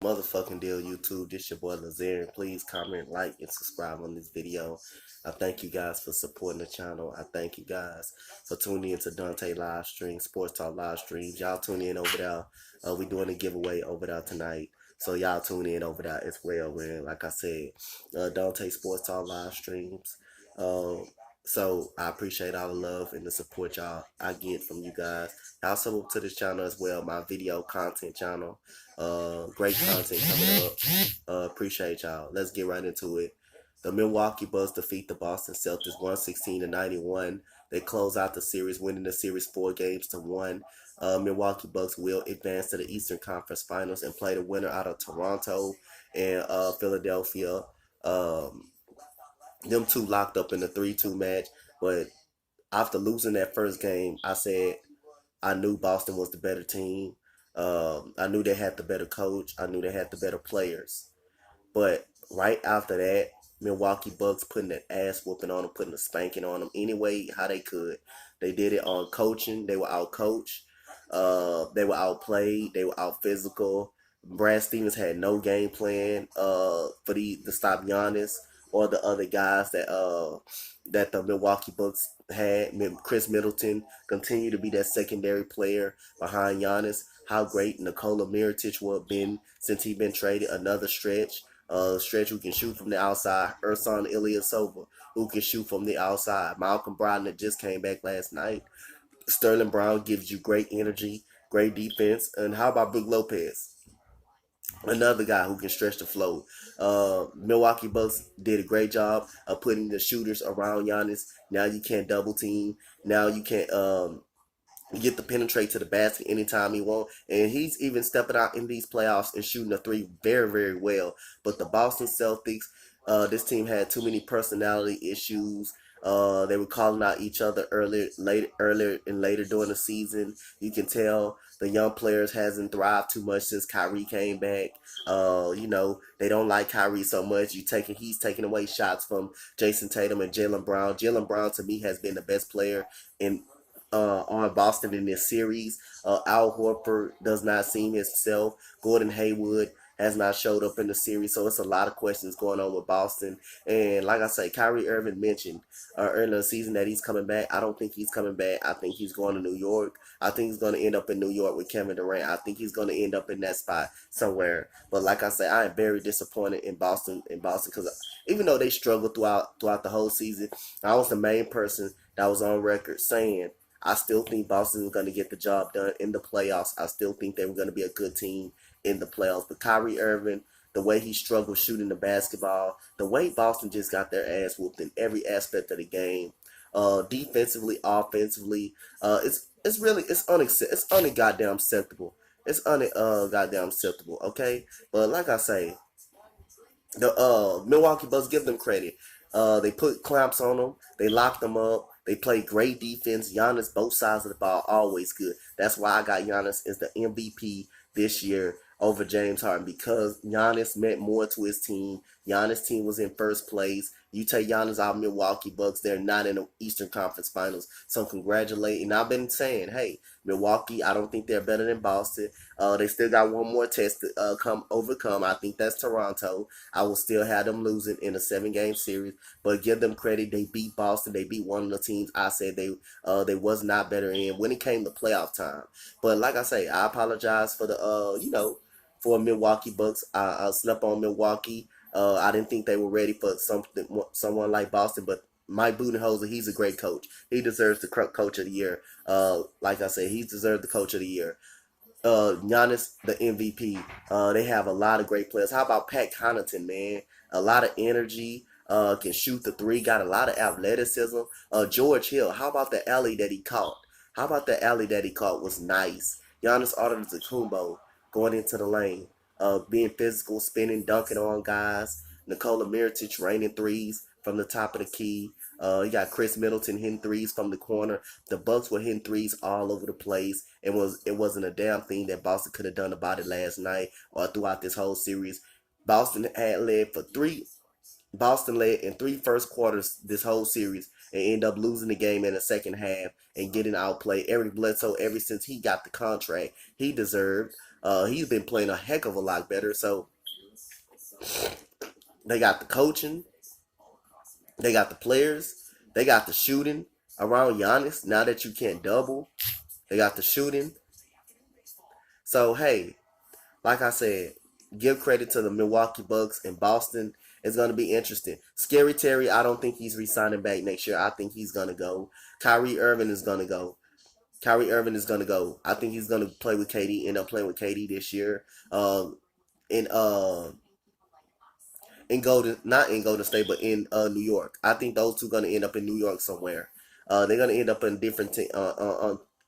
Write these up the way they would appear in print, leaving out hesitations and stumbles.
motherfucking deal, YouTube. This your boy Lazarian. Please comment, like, and subscribe on this video. I thank you guys for supporting the channel. I thank you guys for tuning in to Dante live stream, Sports Talk live streams. Y'all tune in over there. We doing a giveaway over there tonight. So y'all tune in over there as well, man. Like I said, Dante Sports Talk live streams. Uh, so I appreciate all the love and the support y'all I get from you guys. Also to this channel as well, my video content channel. Great content coming up. Appreciate y'all. Let's get right into it. The Milwaukee Bucks defeat the Boston Celtics 116-91. They close out the series, winning the series 4-1. Milwaukee Bucks will advance to the Eastern Conference Finals and play the winner out of Toronto and Philadelphia. Them two locked up in the 3-2 match, but after losing that first game, I said I knew Boston was the better team. I knew they had the better coach. I knew they had the better players. But right after that, Milwaukee Bucks putting an ass whooping on them, putting a spanking on them anyway how they could. They did it on coaching. They were out coached. They were outplayed. They were out physical. Brad Stevens had no game plan for to stop Giannis or the other guys that the Milwaukee Bucks had. Chris Middleton continued to be that secondary player behind Giannis. How great Nikola Mirotic would have been since he been traded. Another stretch who can shoot from the outside. Ersan Ilyasova, who can shoot from the outside. Malcolm Brogdon that just came back last night. Sterling Brown gives you great energy, great defense. And how about Brook Lopez? Another guy who can stretch the flow. Milwaukee Bucks did a great job of putting the shooters around Giannis. Now you can't double team. Now you can't get to penetrate to the basket anytime he wants. And he's even stepping out in these playoffs and shooting a three very, very well. But the Boston Celtics, this team had too many personality issues. They were calling out each other earlier and later during the season. You can tell the young players hasn't thrived too much since Kyrie came back. They don't like Kyrie so much. He's taking away shots from Jason Tatum and Jaylen Brown. Jaylen Brown to me has been the best player on Boston in this series. Al Horford does not seem himself. Gordon Hayward has not showed up in the series, so it's a lot of questions going on with Boston. And like I say, Kyrie Irving mentioned earlier in the season that he's coming back. I don't think he's coming back. I think he's going to New York. I think he's going to end up in New York with Kevin Durant. I think he's going to end up in that spot somewhere. But like I say, I am very disappointed in Boston because even though they struggled throughout the whole season, I was the main person that was on record saying I still think Boston is going to get the job done in the playoffs. I still think they were going to be a good team in the playoffs. But Kyrie Irving, the way he struggled shooting the basketball, the way Boston just got their ass whooped in every aspect of the game, defensively, offensively, it's goddamn acceptable. It's goddamn acceptable. Okay, but like I say, the Milwaukee Bucks, give them credit. They put clamps on them. They locked them up. They play great defense. Giannis, both sides of the ball, always good. That's why I got Giannis as the MVP this year over James Harden, because Giannis meant more to his team. Giannis' team was in first place. You take Giannis out of Milwaukee Bucks, they're not in the Eastern Conference Finals. So congratulate. And I've been saying, hey, Milwaukee, I don't think they're better than Boston. They still got one more test to overcome. I think that's Toronto. I will still have them losing in a 7-game series, but give them credit. They beat Boston. They beat one of the teams I said they was not better in when it came to playoff time. But like I say, I apologize for the for Milwaukee Bucks. I slept on Milwaukee. I didn't think they were ready for someone like Boston, but Mike Budenholzer, he's a great coach. He deserves the coach of the year. Like I said, he deserves the coach of the year. Giannis, the MVP. They have a lot of great players. How about Pat Connaughton, man? A lot of energy. Can shoot the three. Got a lot of athleticism. George Hill. How about the alley that he caught? How about the alley that he caught was nice. Giannis Antetokounmpo going into the lane, being physical, spinning, dunking on guys. Nikola Mirotic raining threes from the top of the key. You got Chris Middleton hitting threes from the corner. The Bucks were hitting threes all over the place. It wasn't a damn thing that Boston could have done about it last night or throughout this whole series. Boston led in 3 first quarters this whole series and end up losing the game in the second half and getting outplayed. Eric Bledsoe, ever since he got the contract he deserved, He's been playing a heck of a lot better. So they got the coaching, they got the players, they got the shooting around Giannis. Now that you can't double, they got the shooting. So hey, like I said, give credit to the Milwaukee Bucks and Boston. It's going to be interesting. Scary Terry, I don't think he's re-signing back next year. I think he's going to go. Kyrie Irving is going to go. Kyrie Irving is going to go. I think he's going to play with KD, end up playing with KD this year. In not in Golden State, but in New York. I think those two going to end up in New York somewhere. They're going to end up in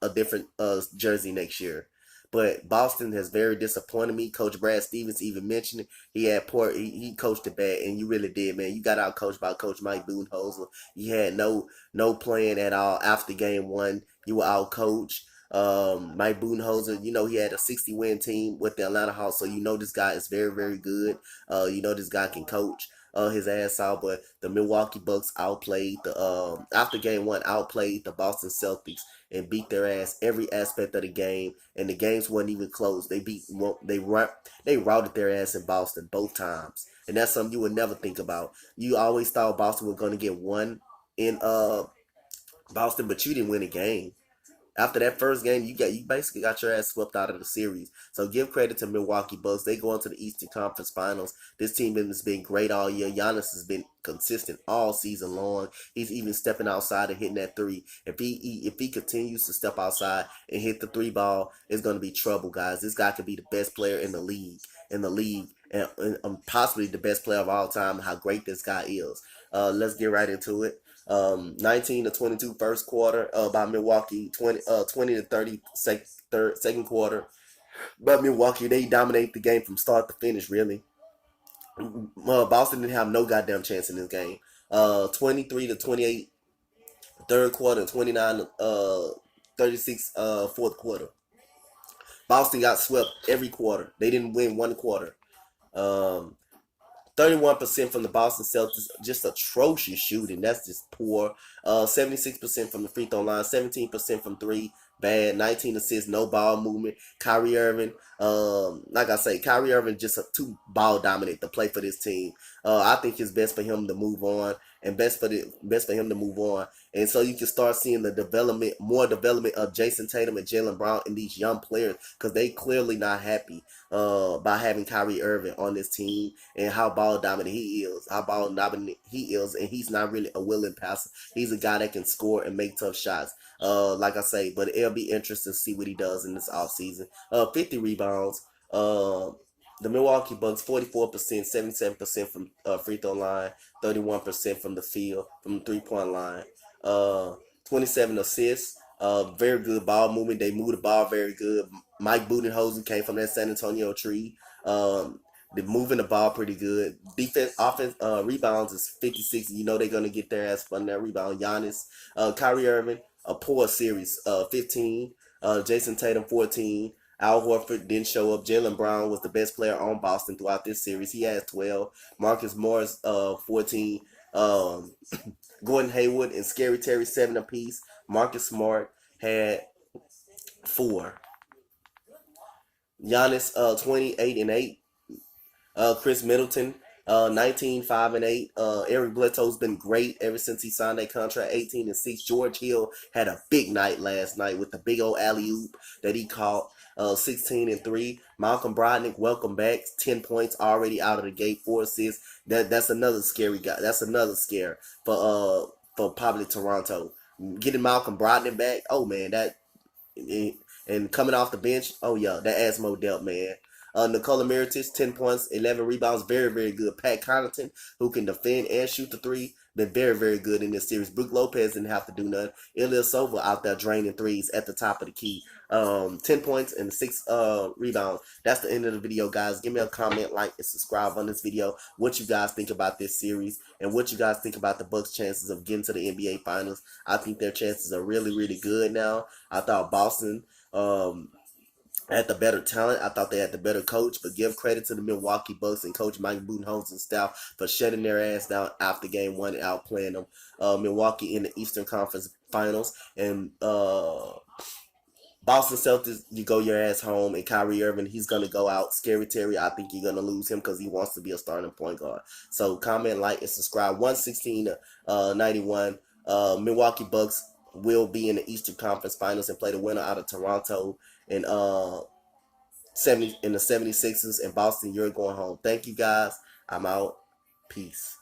a different jersey next year. But Boston has very disappointed me. Coach Brad Stevens even mentioned it. He had he coached it bad, and you really did, man. You got out coached by Coach Mike Budenholzer. You had no plan at all after game one. You were out coached. Mike Budenholzer, he had a 60-win team with the Atlanta Hawks, so this guy is very, very good. This guy can coach his ass out, but the Milwaukee Bucks outplayed after game one, outplayed the Boston Celtics and beat their ass every aspect of the game, and the games wasn't even close. They routed their ass in Boston both times, and that's something you would never think about. You always thought Boston was going to get one in Boston, but you didn't win a game. After that first game, you basically got your ass swept out of the series. So give credit to Milwaukee Bucks. They go into the Eastern Conference Finals. This team has been great all year. Giannis has been consistent all season long. He's even stepping outside and hitting that three. If he continues to step outside and hit the three ball, it's going to be trouble, guys. This guy could be the best player in the league. And possibly the best player of all time. How great this guy is. Let's get right into it. 19 to 22 first quarter by Milwaukee, 20 to 30 second quarter. But Milwaukee, they dominate the game from start to finish, really. Boston didn't have no goddamn chance in this game. 23 to 28 third quarter, 29 36 fourth quarter. Boston got swept every quarter. They didn't win one quarter. 31% from the Boston Celtics, just atrocious shooting. That's just poor. 76% from the free throw line, 17% from three, bad. 19 assists, no ball movement. Kyrie Irving, like I say, Kyrie Irving just too ball dominant to play for this team. I think it's best for him to move on, and best for him to move on, and so you can start seeing more development of Jason Tatum and Jaylen Brown and these young players, because they clearly not happy by having Kyrie Irving on this team and how ball dominant he is, and he's not really a willing passer. He's a guy that can score and make tough shots. Like I say, but it'll be interesting to see what he does in this offseason. 50 rebounds. The Milwaukee Bucks 44%, 77% from free throw line, 31% from the field, from the 3-point line. 27 assists. Very good ball movement. They move the ball very good. Mike Budenholzer came from that San Antonio tree. They're moving the ball pretty good. Offense, rebounds is 56. They're gonna get their ass on that rebound. Giannis, Kyrie Irving, a poor series. 15. Jason Tatum 14. Al Horford didn't show up. Jaylen Brown was the best player on Boston throughout this series. He has 12. Marcus Morris 14. Gordon Hayward and Scary Terry 7 apiece. Marcus Smart had 4. Giannis 28 and 8. Chris Middleton 19, 5 and 8. Eric Bledsoe's been great ever since he signed that contract. 18 and 6. George Hill had a big night last night with the big old alley oop that he caught. 16 and 3. Malcolm Brogdon, welcome back. 10 points already out of the gate. 4 assists. That's another scary guy. That's another scare for probably Toronto. Getting Malcolm Brogdon back. Oh man, and coming off the bench. Oh yeah, that adds more depth, man. Nikola Mirotic, 10 points, 11 rebounds, very, very good. Pat Connaughton, who can defend and shoot the three, been very, very good in this series. Brook Lopez didn't have to do nothing. Ilyasova out there draining threes at the top of the key. 10 points and 6 rebounds. That's the end of the video, guys. Give me a comment, like, and subscribe on this video. What you guys think about this series, and what you guys think about the Bucks' chances of getting to the NBA Finals. I think their chances are really, really good now. I thought Boston had the better talent. I thought they had the better coach, but give credit to the Milwaukee Bucks and Coach Mike Budenholzer's staff for shutting their ass down after game one and outplaying them. Milwaukee in the Eastern Conference Finals, and Boston Celtics, you go your ass home, and Kyrie Irving, he's gonna go out. Scary Terry, I think you're gonna lose him because he wants to be a starting point guard. So comment, like, and subscribe. 116 to 91. Milwaukee Bucks will be in the Eastern Conference Finals and play the winner out of Toronto and 70 in the 76ers. And Boston, you're going home. Thank you guys. I'm out. Peace.